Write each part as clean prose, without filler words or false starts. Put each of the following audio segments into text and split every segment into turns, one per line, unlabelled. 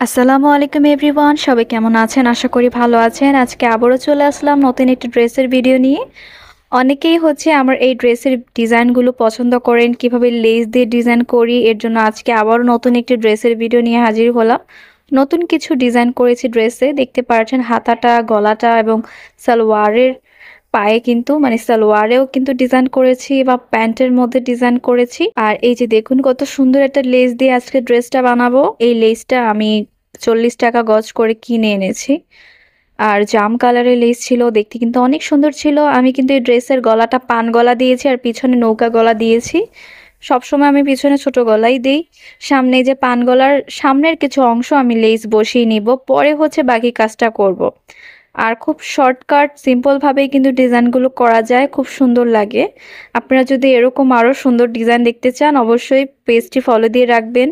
আসসালামু আলাইকুম এভরিওয়ান, সবাই কেমন আছেন? আশা করি ভালো আছেন। আজকে আবারও চলে আসলাম নতুন একটি ড্রেসের ভিডিও নিয়ে। অনেকেই আমার এই ড্রেসের ডিজাইনগুলো পছন্দ করেন, কিভাবে লেস দিয়ে ডিজাইন করি। এর জন্য আজকে আবারও নতুন একটি ড্রেসের ভিডিও নিয়ে হাজির হলাম। নতুন কিছু ডিজাইন করেছি ড্রেসে, দেখতে পাচ্ছেন হাতাটা, গলাটা এবং সালোয়ারের পায়ে কিন্তু সালোয়ারেও কিন্তু ডিজাইন করেছি বা প্যান্টের মধ্যে ডিজাইন করেছি। আর এই যে দেখুন কত সুন্দর একটা লেস দিয়ে আজকে ড্রেসটা বানাবো। এই লেসটা আমি 40 টাকা গজ করে কিনে এনেছি। আর জাম কালারের লেস ছিল, দেখতে কিন্তু অনেক সুন্দর ছিল। আমি কিন্তু এই ড্রেসের গলাটা পান গলা দিয়েছি আর পিছনে নৌকা গলা দিয়েছি। সবসময় আমি পিছনে ছোট গলাই দিই। সামনে যে পান গলার সামনের কিছু অংশ আমি লেস বসিয়ে নিব, পরে বাকি কাজটা করব। আর খুব শর্টকাট সিম্পল ভাবেই কিন্তু ডিজাইনগুলো করা যায়, খুব সুন্দর লাগে। আপনারা যদি এরকম আরো সুন্দর ডিজাইন দেখতে চান অবশ্যই পেজটি ফলো দিয়ে রাখবেন,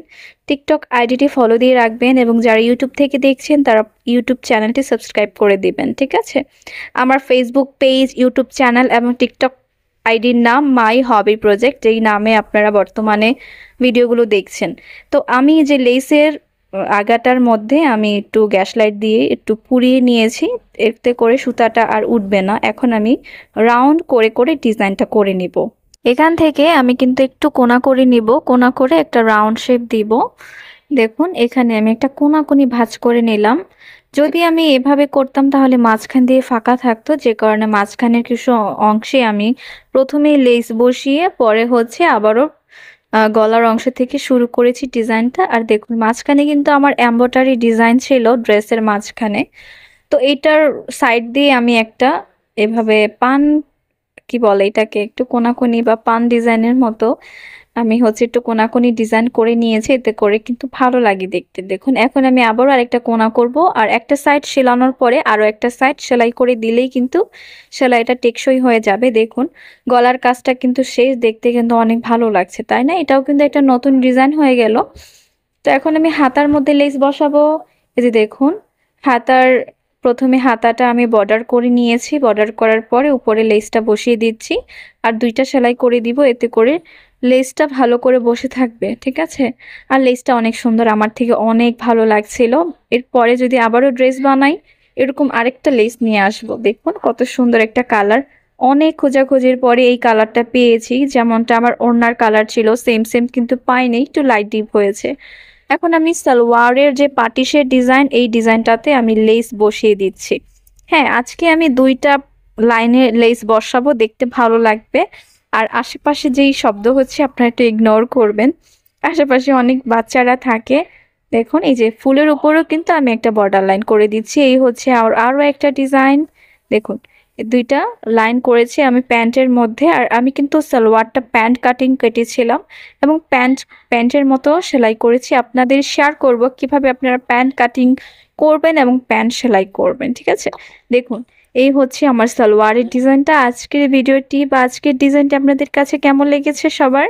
টিকটক আইডিটি ফলো দিয়ে রাখবেন এবং যারা ইউটিউব থেকে দেখছেন তারা ইউটিউব চ্যানেলটি সাবস্ক্রাইব করে দিবেন, ঠিক আছে? আমার ফেসবুক পেজ, ইউটিউব চ্যানেল এবং টিকটক আইডির নাম মাই হবি প্রজেক্ট, এই নামে আপনারা বর্তমানে ভিডিওগুলো দেখছেন। তো আমি যে লেসের আগাটার মধ্যে আমি একটু গ্যাস লাইট দিয়ে একটু পুড়িয়ে নিয়েছি, এতে করে সুতাটা আর উঠবে না। এখন আমি রাউন্ড করে করে ডিজাইনটা করে নিব। এখান থেকে আমি কিন্তু একটু কোনা করে নিব, কোনা করে একটা রাউন্ড শেপ দিব। দেখুন এখানে আমি একটা কোনাকুনি ভাঁজ করে নিলাম। যদি আমি এভাবে করতাম তাহলে মাঝখান দিয়ে ফাঁকা থাকতো, যে কারণে মাঝখানের কিছু অংশে আমি প্রথমেই লেস বসিয়ে পরে আবারও গলার অংশ থেকে শুরু করেছি ডিজাইনটা। আর দেখুন মাঝখানে কিন্তু আমার এমব্রয়ডারি ডিজাইন ছিল ড্রেসের মাঝখানে। তো এইটার সাইড দিয়ে আমি একটা এভাবে পান, কি বলে এটাকে, একটু কোনাকুনি বা পান ডিজাইনের মতো আমি একটু কোনাকুনি ডিজাইন করে নিয়েছি, এতে করে কিন্তু ভালো লাগে দেখতে। দেখুন এখন আমি আবারও আরেকটা কোনা করব, আর একটা সাইড সেলানোর পরে আরো একটা সাইড সেলাই করে দিলেই কিন্তু সেলাইটা টেকসই হয়ে যাবে। দেখুন গলার কাজটা কিন্তু শেষ, দেখতে কিন্তু অনেক ভালো লাগছে, তাই না? এটাও কিন্তু একটা নতুন ডিজাইন হয়ে গেল। তো এখন আমি হাতার মধ্যে লেস বসাবো। এই যে দেখুন হাতার প্রথমে হাতাটা আমি বর্ডার করে নিয়েছি, বর্ডার করার পরে উপরে লেসটা বসিয়ে দিচ্ছি আর দুইটা সেলাই করে দিব, এতে করে লেসটা ভালো করে বসে থাকবে, ঠিক আছে? আর লেসটা অনেক সুন্দর, আমার থেকে অনেক ভালো লাগছিল। এরপরে যদি আবারও ড্রেস বানাই এরকম আরেকটা লেস নিয়ে আসবো। দেখুন কত সুন্দর একটা কালার, অনেক খোঁজাখুঁজির পরে এই কালারটা পেয়েছি। যেমনটা আমার ওড়নার কালার ছিল সেম সেম কিন্তু পাইনি, একটু লাইট ডিপ হয়েছে। এখন আমি সালোয়ারের যে পাটিশের ডিজাইন, এই ডিজাইনটাতে আমি লেস বসিয়ে দিচ্ছি। হ্যাঁ, আজকে আমি দুইটা লাইনে লেস বসাবো, দেখতে ভালো লাগবে। আর আশেপাশে যেই শব্দ হচ্ছে আপনারা একটু ইগনোর করবেন, আশেপাশে অনেক বাচ্চারা থাকে। দেখুন এই যে ফুলের উপরেও কিন্তু আমি একটা বর্ডার লাইন করে দিচ্ছি। এই আর আরো একটা ডিজাইন। দেখুন এই দুইটা লাইন করেছি আমি প্যান্টের মধ্যে। আর আমি কিন্তু সালোয়ারটা প্যান্ট কাটিং কেটেছিলাম এবং প্যান্টের মতো সেলাই করেছি। আপনাদের শেয়ার করব কিভাবে আপনারা প্যান্ট কাটিং করবেন এবং প্যান্ট সেলাই করবেন, ঠিক আছে? দেখুন এই আমার সালোয়ারের ডিজাইনটা। আজকের ভিডিওটি বা আজকের ডিজাইনটা আপনাদের কাছে কেমন লেগেছে সবার?